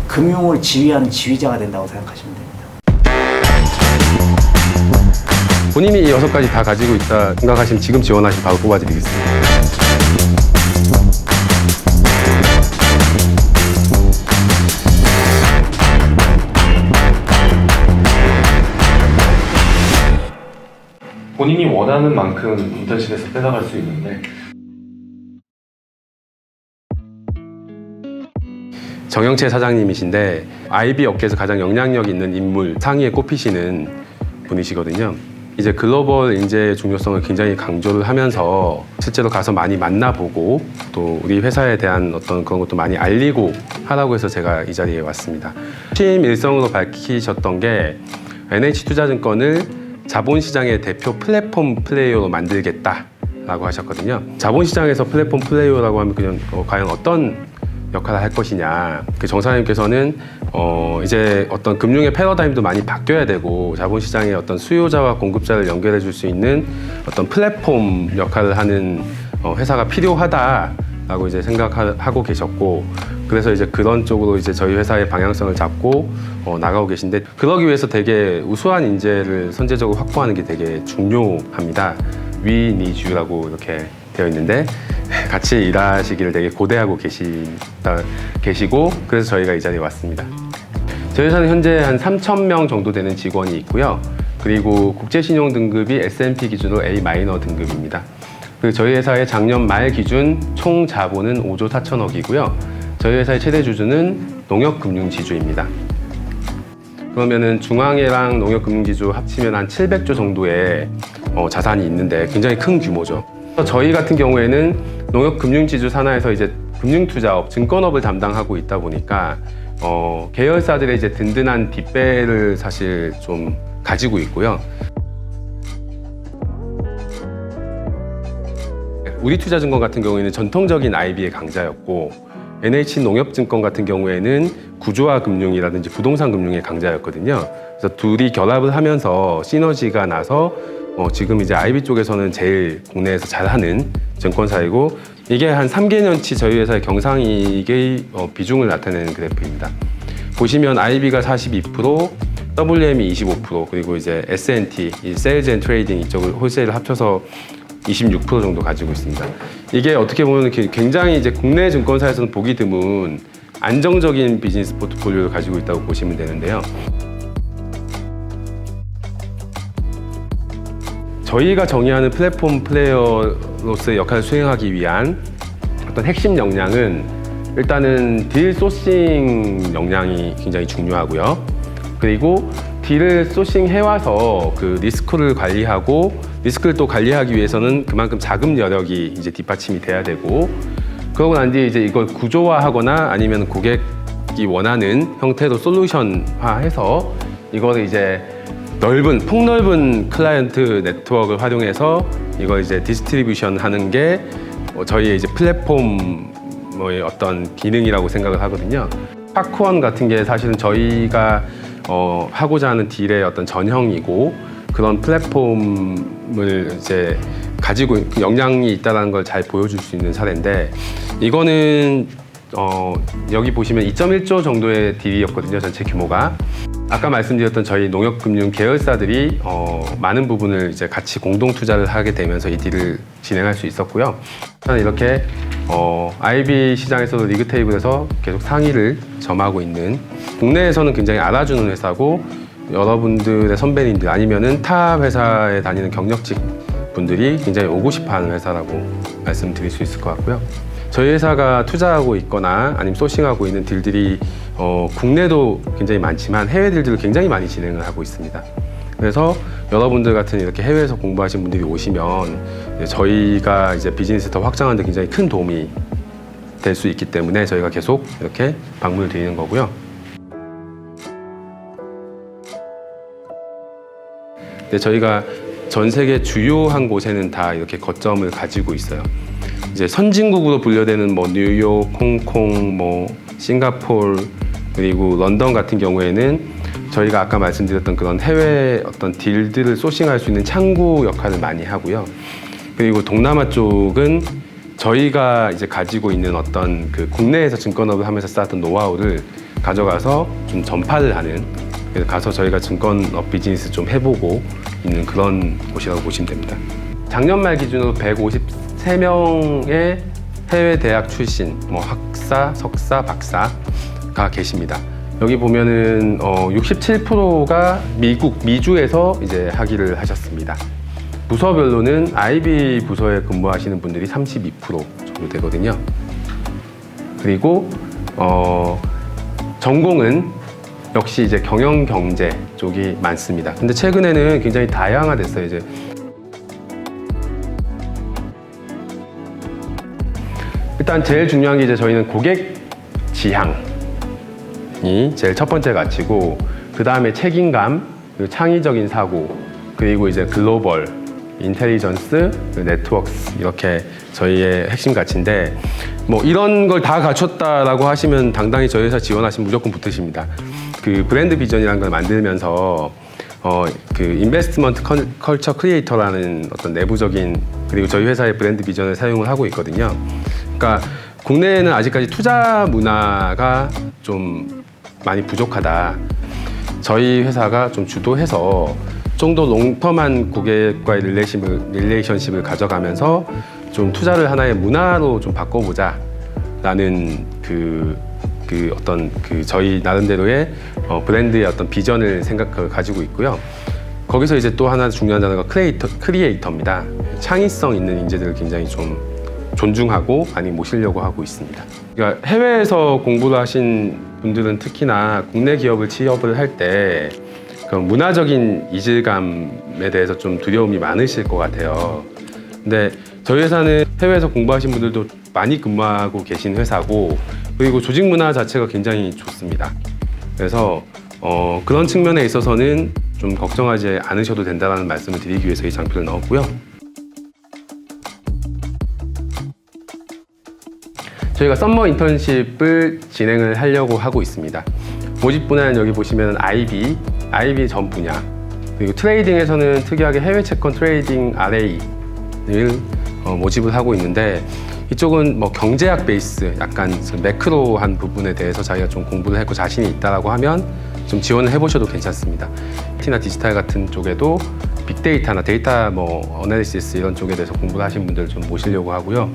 금융을 지휘하는 지휘자가 된다고 생각하시면 됩니다. 본인이 이 6가지 다 가지고 있다 생각하시면 지금 지원하시면 바로 뽑아드리겠습니다. 본인이 원하는 만큼 인턴십에서 뺏어갈 수 있는데 정영채 사장님이신데 IB 업계에서 가장 영향력 있는 인물 상위에 꼽히시는 분이시거든요. 이제 글로벌 인재의 중요성을 굉장히 강조를 하면서 실제로 가서 많이 만나보고 또 우리 회사에 대한 어떤 그런 것도 많이 알리고 하라고 해서 제가 이 자리에 왔습니다. 취임 일성으로 밝히셨던 게 NH투자증권을 자본시장의 대표 플랫폼 플레이어로 만들겠다라고 하셨거든요. 자본시장에서 플랫폼 플레이어라고 하면 그냥 과연 어떤 역할을 할 것이냐. 그 정사님께서는 이제 어떤 금융의 패러다임도 많이 바뀌어야 되고 자본시장의 어떤 수요자와 공급자를 연결해 줄 수 있는 어떤 플랫폼 역할을 하는 회사가 필요하다라고 이제 생각하고 계셨고, 그래서 이제 그런 쪽으로 이제 저희 회사의 방향성을 잡고 나가고 계신데, 그러기 위해서 되게 우수한 인재를 선제적으로 확보하는 게 되게 중요합니다. We need you라고 이렇게 되어 있는데 같이 일하시기를 되게 고대하고 계시고 그래서 저희가 이 자리에 왔습니다. 저희 회사는 현재 한 3,000명 정도 되는 직원이 있고요. 그리고 국제신용 등급이 S&P 기준으로 A- 등급입니다. 그리고 저희 회사의 작년 말 기준 총 자본은 5조 4천억이고요. 저희 회사의 최대 주주는 농협금융지주입니다. 그러면은 중앙회랑 농협금융지주 합치면 한 700조 정도의 자산이 있는데 굉장히 큰 규모죠. 저희 같은 경우에는 농협금융지주 산하에서 이제 금융투자업, 증권업을 담당하고 있다 보니까 계열사들의 이제 든든한 뒷배를 사실 좀 가지고 있고요. 우리투자증권 같은 경우에는 전통적인 IB의 강자였고, NH농협증권 같은 경우에는 구조화 금융이라든지 부동산 금융의 강자였거든요. 그래서 둘이 결합을 하면서 시너지가 나서 지금 이제 IB 쪽에서는 제일 국내에서 잘하는 증권사이고, 이게 한 3개년치 저희 회사의 경상이익의 비중을 나타내는 그래프입니다. 보시면 IB가 42%, WM이 25%, 그리고 이제 S&T, 이 세일즈 앤 트레이딩 이쪽을 홀세일을 합쳐서 26% 정도 가지고 있습니다. 이게 어떻게 보면 굉장히 이제 국내 증권사에서는 보기 드문 안정적인 비즈니스 포트폴리오를 가지고 있다고 보시면 되는데요. 저희가 정의하는 플랫폼 플레이어로서의 역할을 수행하기 위한 어떤 핵심 역량은 일단은 딜 소싱 역량이 굉장히 중요하고요. 그리고 딜을 소싱해와서 그 리스크를 관리하고, 리스크를 또 관리하기 위해서는 그만큼 자금 여력이 이제 뒷받침이 돼야 되고, 그러고 난 뒤에 이제 이걸 구조화하거나 아니면 고객이 원하는 형태로 솔루션화해서 이거를 이제 폭넓은 클라이언트 네트워크를 활용해서 이걸 이제 디스트리뷰션 하는 게 저희의 이제 플랫폼의 어떤 기능이라고 생각을 하거든요. 파크원 같은 게 사실은 저희가 하고자 하는 딜의 어떤 전형이고, 그런 플랫폼을 이제 가지고 역량이 있다는 걸 잘 보여줄 수 있는 사례인데, 이거는 여기 보시면 2.1조 정도의 딜이었거든요, 전체 규모가. 아까 말씀드렸던 저희 농협금융 계열사들이 많은 부분을 이제 같이 공동 투자를 하게 되면서 이 딜을 진행할 수 있었고요. 저는 이렇게 IB 시장에서도 리그 테이블에서 계속 상위를 점하고 있는, 국내에서는 굉장히 알아주는 회사고, 여러분들의 선배님들 아니면은 타 회사에 다니는 경력직 분들이 굉장히 오고 싶어하는 회사라고 말씀드릴 수 있을 것 같고요. 저희 회사가 투자하고 있거나 아니면 소싱하고 있는 딜들이 국내도 굉장히 많지만 해외 딜들을 굉장히 많이 진행을 하고 있습니다. 그래서 여러분들 같은 이렇게 해외에서 공부하신 분들이 오시면 저희가 이제 비즈니스 더 확장하는 데 굉장히 큰 도움이 될 수 있기 때문에 저희가 계속 이렇게 방문을 드리는 거고요. 근데 저희가 전 세계 주요한 곳에는 다 이렇게 거점을 가지고 있어요. 이제 선진국으로 분류되는 뭐 뉴욕, 홍콩, 뭐 싱가포르, 그리고 런던 같은 경우에는 저희가 아까 말씀드렸던 그런 해외 어떤 딜들을 소싱할 수 있는 창구 역할을 많이 하고요. 그리고 동남아 쪽은 저희가 이제 가지고 있는 어떤 그 국내에서 증권업을 하면서 쌓았던 노하우를 가져가서 좀 전파를 하는, 그래서 가서 저희가 증권업 비즈니스 좀 해보고 있는 그런 곳이라고 보시면 됩니다. 작년 말 기준으로 153명의 해외 대학 출신, 뭐 학사, 석사, 박사가 계십니다. 여기 보면은 67%가 미주에서 이제 학위를 하셨습니다. 부서별로는 IB 부서에 근무하시는 분들이 32% 정도 되거든요. 그리고 전공은 역시 이제 경영 경제 쪽이 많습니다. 근데 최근에는 굉장히 다양화됐어요. 이제 일단 제일 중요한 게 이제 저희는 고객 지향이 제일 첫 번째 가치고, 그 다음에 책임감, 그리고 창의적인 사고, 그리고 이제 글로벌, 인텔리전스, 네트워크스, 이렇게 저희의 핵심 가치인데, 뭐 이런 걸 다 갖췄다라고 하시면 당당히 저희 회사 지원하시면 무조건 붙으십니다. 그 브랜드 비전이라는 걸 만들면서 그 인베스트먼트 컬처 크리에이터라는 어떤 내부적인, 그리고 저희 회사의 브랜드 비전을 사용을 하고 있거든요. 그러니까 국내에는 아직까지 투자 문화가 좀 많이 부족하다. 저희 회사가 좀 주도해서 좀 더 롱텀한 고객과의 릴레이션십을 가져가면서 좀 투자를 하나의 문화로 좀 바꿔보자라는 어떤 저희 나름대로의 브랜드의 어떤 비전을 가지고 있고요. 거기서 이제 또 하나 중요한 단어가 크리에이터입니다. 창의성 있는 인재들을 굉장히 좀 존중하고 많이 모시려고 하고 있습니다. 그러니까 해외에서 공부를 하신 분들은 특히나 국내 기업을 취업을 할 때 그런 문화적인 이질감에 대해서 좀 두려움이 많으실 것 같아요. 근데 저희 회사는 해외에서 공부하신 분들도 많이 근무하고 계신 회사고, 그리고 조직 문화 자체가 굉장히 좋습니다. 그래서 그런 측면에 있어서는 좀 걱정하지 않으셔도 된다는 말씀을 드리기 위해서 이 장표를 넣었고요. 저희가 썸머 인턴십을 진행을 하려고 하고 있습니다. 모집 분야는 여기 보시면 IB 전 분야, 그리고 트레이딩에서는 특이하게 해외 채권 트레이딩 RA를 모집을 하고 있는데, 이쪽은 뭐 경제학 베이스, 약간 매크로한 부분에 대해서 자기가 좀 공부를 했고 자신이 있다라고 하면 좀 지원을 해보셔도 괜찮습니다. IT나 디지털 같은 쪽에도 빅데이터나 데이터 뭐 어널리시스 이런 쪽에 대해서 공부를 하신 분들 좀 모시려고 하고요.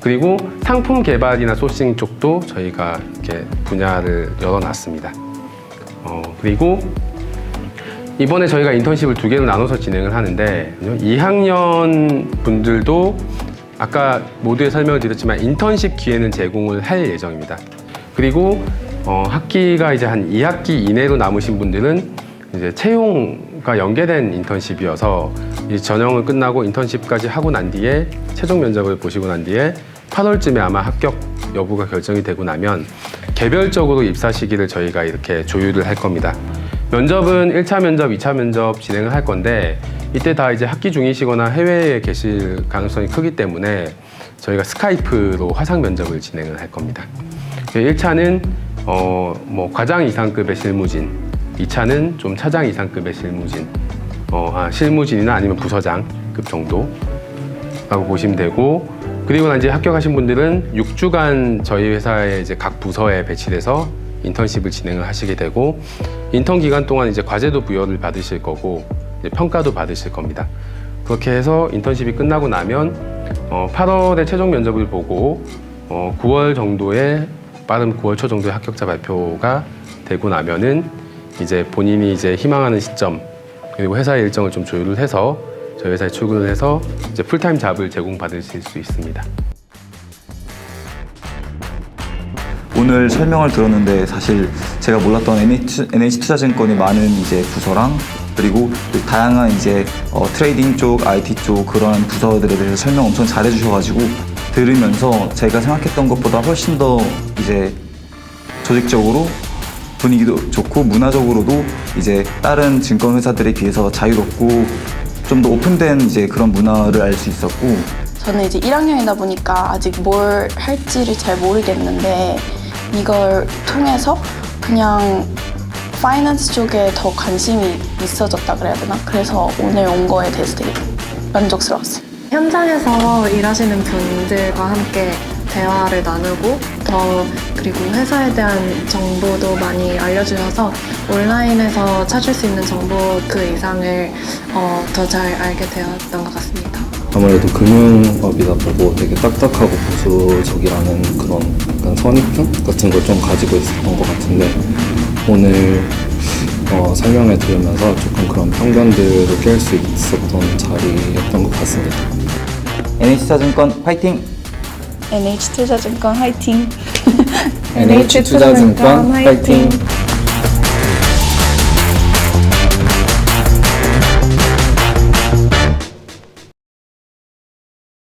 그리고 상품 개발이나 소싱 쪽도 저희가 이렇게 분야를 열어놨습니다. 그리고 이번에 저희가 인턴십을 2개로 나눠서 진행을 하는데, 2학년 분들도 아까 모두에 설명을 드렸지만 인턴십 기회는 제공을 할 예정입니다. 그리고 학기가 이제 한 2학기 이내로 남으신 분들은 이제 채용과 연계된 인턴십이어서 이 전형을 끝나고 인턴십까지 하고 난 뒤에 최종 면접을 보시고 난 뒤에 8월쯤에 아마 합격 여부가 결정이 되고 나면 개별적으로 입사 시기를 저희가 이렇게 조율을 할 겁니다. 면접은 1차 면접, 2차 면접 진행을 할 건데, 이때 다 이제 학기 중이시거나 해외에 계실 가능성이 크기 때문에 저희가 스카이프로 화상 면접을 진행을 할 겁니다. 1차는 뭐 과장 이상급의 실무진, 2차는 좀 차장 이상급의 실무진, 실무진이나 아니면 부서장급 정도라고 보시면 되고, 그리고 난 이제 합격하신 분들은 6주간 저희 회사의 이제 각 부서에 배치돼서 인턴십을 진행을 하시게 되고, 인턴 기간 동안 이제 과제도 부여를 받으실 거고 이제 평가도 받으실 겁니다. 그렇게 해서 인턴십이 끝나고 나면 8월에 최종 면접을 보고 9월 정도에, 빠른 9월 초 정도에 합격자 발표가 되고 나면은 이제 본인이 이제 희망하는 시점, 그리고 회사의 일정을 좀 조율을 해서 저희 회사에 출근을 해서 이제 풀타임 잡을 제공받으실 수 있습니다. 오늘 설명을 들었는데 사실 제가 몰랐던 NH투자증권의 많은 이제 부서랑 그리고 다양한 이제 트레이딩 쪽, IT 쪽 그런 부서들에 대해서 설명 엄청 잘해주셔가지고 들으면서 제가 생각했던 것보다 훨씬 더 이제 조직적으로 분위기도 좋고 문화적으로도 이제 다른 증권 회사들에 비해서 자유롭고 좀 더 오픈된 이제 그런 문화를 알 수 있었고, 저는 이제 1학년이다 보니까 아직 뭘 할지를 잘 모르겠는데 이걸 통해서 그냥 파이낸스 쪽에 더 관심이 있어졌다 그래야 되나? 그래서 오늘 온 거에 대해서 되게 만족스러웠어요. 현장에서 일하시는 분들과 함께 대화를 나누고 그리고 회사에 대한 정보도 많이 알려주셔서 온라인에서 찾을 수 있는 정보 그 이상을 더 잘 알게 되었던 것 같습니다. 아무래도 금융업이다 보고 되게 딱딱하고 보수적이라는 그런 약간 선입견 같은 걸 좀 가지고 있었던 것 같은데 오늘 설명을 들으면서 조금 그런 편견들을 깰 수 있었던 자리였던 것 같습니다. NH투자증권 화이팅! NH투자증권 화이팅! NH투자증권 화이팅!